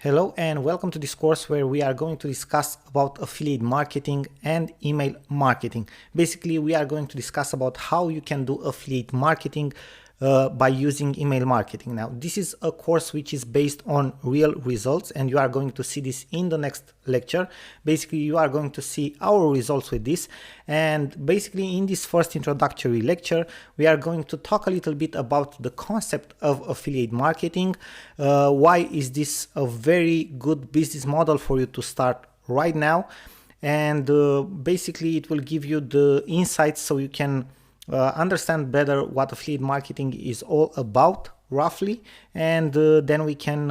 Hello and welcome to this course where we are going to discuss about affiliate marketing and email marketing. Basically, we are going to discuss about how you can do affiliate marketing by using email marketing. Now, this is a course which is based on real results and you are going to see this in the next lecture. Basically, you are going to see our results with this, and basically in this first introductory lecture, we are going to talk a little bit about the concept of affiliate marketing. Why is this a very good business model for you to start right now? And basically it will give you the insights so you can understand better what affiliate marketing is all about roughly, and then we can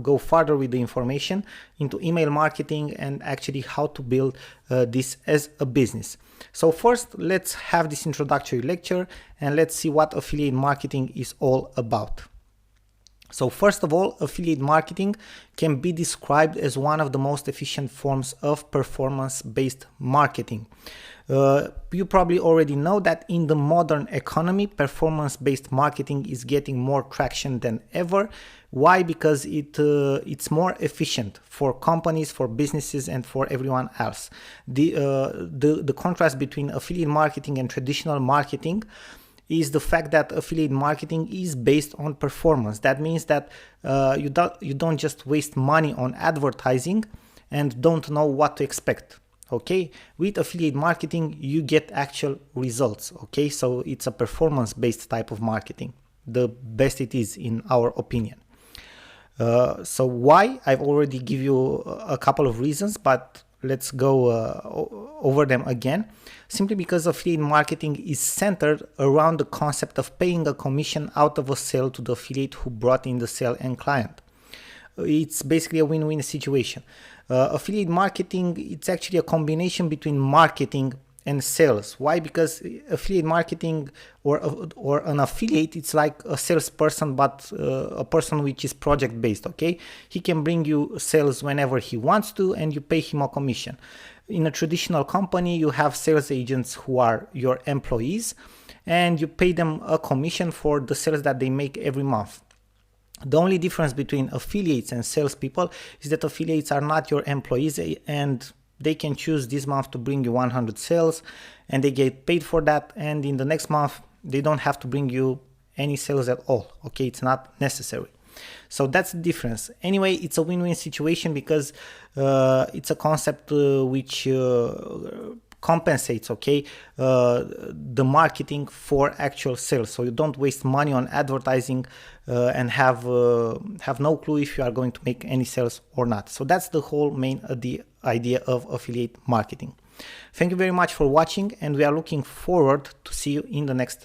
go further with the information into email marketing and actually how to build this as a business. So first, let's have this introductory lecture and let's see what affiliate marketing is all about. So first of all, affiliate marketing can be described as one of the most efficient forms of performance-based marketing. You probably already know that in the modern economy, performance-based marketing is getting more traction than ever. Why? Because it's more efficient for companies, for businesses, and for everyone else. The contrast between affiliate marketing and traditional marketing is the fact that affiliate marketing is based on performance. That means that you don't just waste money on advertising and don't know what to expect. Okay, with affiliate marketing you get actual results. Okay, so it's a performance-based type of marketing, the best it is in our opinion. So why? I've already give you a couple of reasons, but let's go over them again. Simply because affiliate marketing is centered around the concept of paying a commission out of a sale to the affiliate who brought in the sale and client. It's basically a win-win situation. Affiliate marketing, it's actually a combination between marketing and sales. Why? Because affiliate marketing or an affiliate, it's like a salesperson, but a person which is project based. Okay, he can bring you sales whenever he wants to and you pay him a commission. In a traditional company, you have sales agents who are your employees and you pay them a commission for the sales that they make every month. The only difference between affiliates and salespeople is that affiliates are not your employees and they can choose this month to bring you 100 sales and they get paid for that, and in the next month they don't have to bring you any sales at all. Okay, it's not necessary. So that's the difference. Anyway, it's a win-win situation because it's a concept which compensates, okay, the marketing for actual sales. So you don't waste money on advertising and have no clue if you are going to make any sales or not. So that's the whole main the idea of affiliate marketing. Thank you very much for watching, and we are looking forward to see you in the next